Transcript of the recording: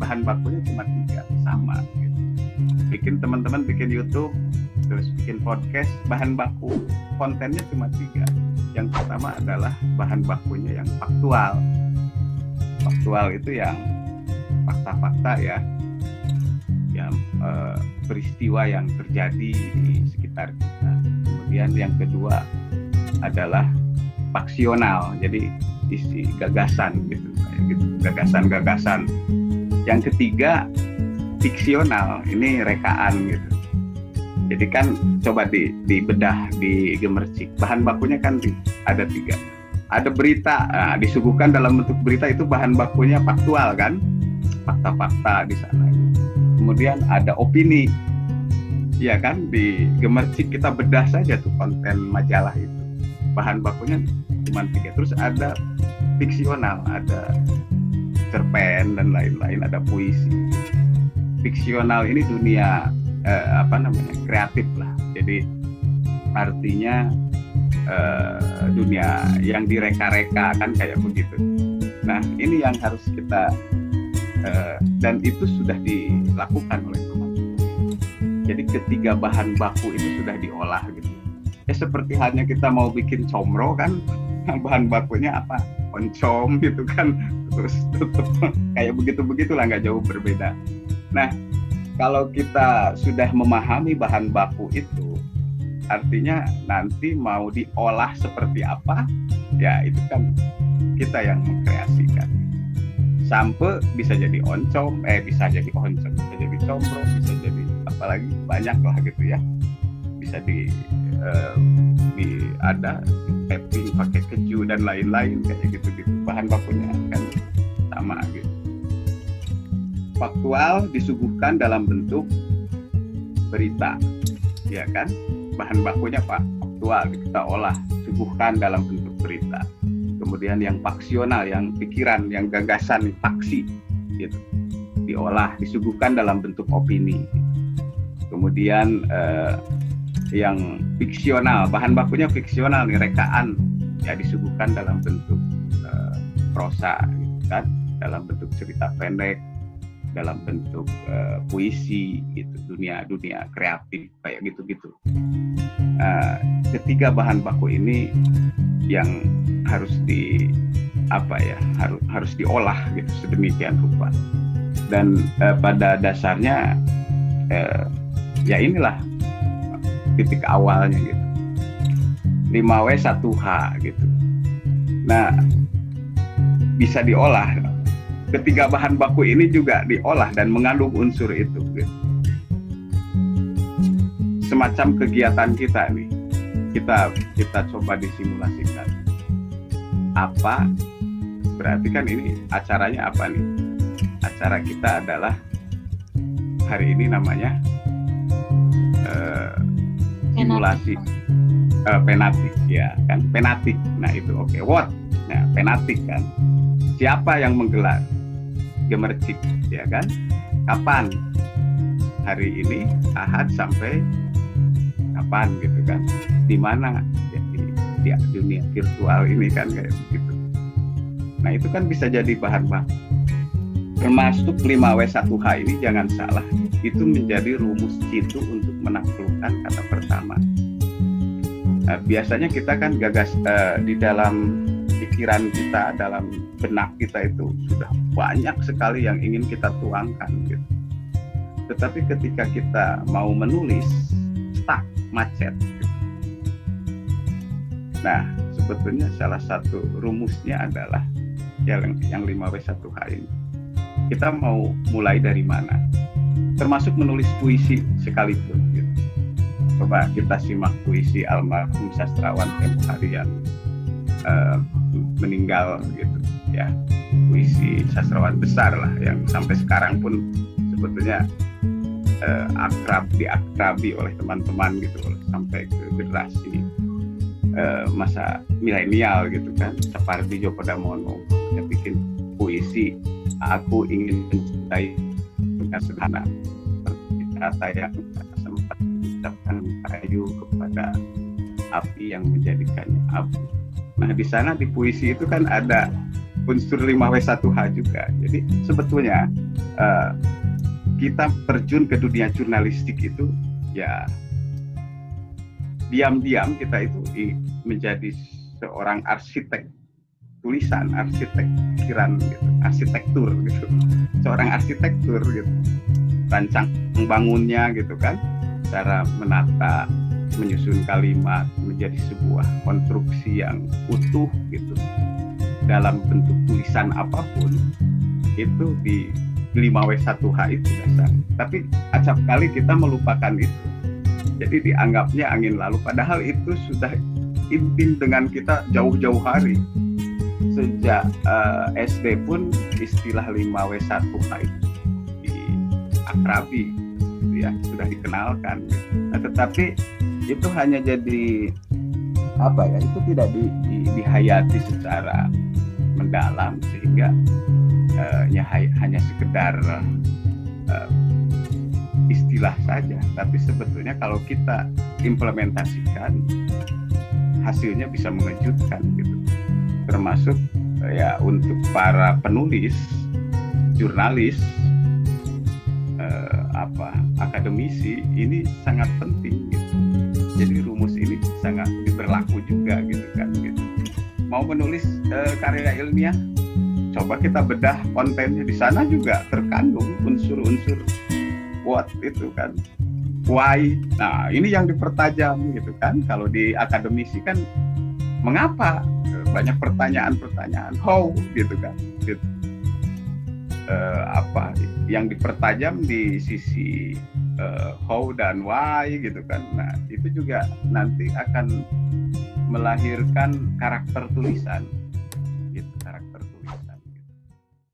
bahan bakunya cuma 3, sama gitu. Teman-teman bikin YouTube, terus bikin podcast, bahan baku kontennya cuma 3. Yang pertama adalah bahan bakunya yang faktual. Faktual itu yang fakta-fakta ya, yang peristiwa yang terjadi di sekitar kita. Kemudian yang kedua adalah faksional, jadi isi gagasan gitu, gagasan-gagasan. Yang ketiga fiksional, ini rekaan gitu. Jadi kan coba dibedah, digemercik. Bahan bakunya kan ada 3. Ada berita, disuguhkan dalam bentuk berita, itu bahan bakunya faktual kan, fakta-fakta di sana. Kemudian ada opini, ya kan, digemercik, kita bedah saja tuh konten majalah itu. Bahan bakunya cuma 3. Terus ada fiksional, ada cerpen dan lain-lain, ada puisi. Fiksional ini dunia kreatif lah. Jadi artinya dunia yang direka-reka kan, kayak begitu. Nah, ini yang harus kita dan itu sudah dilakukan oleh teman-teman. Jadi ketiga bahan baku itu sudah diolah gitu. Ya seperti halnya kita mau bikin comro kan, bahan bakunya apa? Oncom gitu kan, terus kayak begitulah, nggak jauh berbeda. Nah, kalau kita sudah memahami bahan baku itu, artinya nanti mau diolah seperti apa, ya itu kan kita yang mengkreasikan. Sampai bisa jadi oncom, bisa jadi combro, bisa jadi apalagi banyak lah gitu ya. Bisa ada tapping pakai keju dan lain-lain kayak gitu-gitu. Bahan bakunya kan sama gitu. Faktual disuguhkan dalam bentuk berita, ya kan? Bahan bakunya faktual, kita olah, suguhkan dalam bentuk berita. Kemudian yang faksional, yang pikiran, yang gagasan, faksi, gitu, diolah, disuguhkan dalam bentuk opini. Kemudian yang fiksional, bahan bakunya fiksional, nih, rekaan, ya disuguhkan dalam bentuk prosa, gitu kan? Dalam bentuk cerita pendek, dalam bentuk puisi gitu, dunia kreatif kayak gitu. Ketiga bahan baku ini yang harus harus diolah gitu sedemikian rupa. Dan pada dasarnya ya inilah titik awalnya gitu. 5W 1H gitu. Nah, bisa diolah. Ketiga bahan baku ini juga diolah dan mengandung unsur itu gitu. Semacam kegiatan kita nih, kita coba disimulasikan. Apa berarti kan ini acaranya apa nih? Acara kita adalah hari ini namanya simulasi penatik ya kan, penatik. Nah itu oke. What? Nah penatik kan. Siapa yang menggelar? Gemercik, ya kan? Kapan? Hari ini Ahad sampai kapan gitu kan? Di mana? Ya, di dunia virtual ini kan kayak begitu. Nah itu kan bisa jadi bahan baku. Termasuk 5W 1H ini jangan salah, itu menjadi rumus jitu untuk menaklukkan kata pertama. Nah, biasanya kita kan gagas di dalam pikiran kita, dalam benak kita itu sudah banyak sekali yang ingin kita tuangkan gitu. Tetapi ketika kita mau menulis, stuck, macet gitu. Nah, sebetulnya salah satu rumusnya adalah yang 5W 1H ini. Kita mau mulai dari mana? Termasuk menulis puisi sekalipun gitu. Coba kita simak puisi almarhum sastrawan tempo hari yang meninggal gitu ya, puisi sastrawan besar lah yang sampai sekarang pun sebetulnya diakrabi oleh teman-teman gitu, sampai ke generasi masa milenial gitu kan. Sapardi Djoko Damono yang bikin puisi aku ingin mencintai dengan sederhana, seperti kata yang sempat mengucapkan kayu kepada api yang menjadikannya abu. Nah di sana di puisi itu kan ada unsur 5W 1H juga. Jadi sebetulnya kita terjun ke dunia jurnalistik itu ya diam-diam kita itu menjadi seorang arsitek tulisan, arsitek pikiran gitu, arsitektur gitu, seorang arsitektur gitu, rancang bangunnya gitu kan, cara menata, menyusun kalimat menjadi sebuah konstruksi yang utuh gitu dalam bentuk tulisan apapun itu di 5W1H itu dasar. Tapi acap kali kita melupakan itu, jadi dianggapnya angin lalu, padahal itu sudah intim dengan kita jauh-jauh hari. Sejak SD pun istilah 5W1H itu diakrabi gitu ya, sudah dikenalkan gitu. Nah, tetapi itu hanya jadi apa ya, itu tidak dihayati secara mendalam sehingga hanya sekedar istilah saja, tapi sebetulnya kalau kita implementasikan hasilnya bisa mengejutkan gitu. Termasuk ya untuk para penulis, jurnalis, akademisi, ini sangat penting gitu. Jadi rumus ini sangat berlaku juga gitu kan gitu. Mau menulis karya ilmiah, coba kita bedah kontennya, di sana juga terkandung unsur-unsur what itu kan, why. Nah, ini yang dipertajam gitu kan. Kalau di akademisi kan mengapa, banyak pertanyaan-pertanyaan, how gitu kan gitu. Apa yang dipertajam di sisi how dan why gitu kan. Nah, itu juga nanti akan melahirkan karakter tulisan.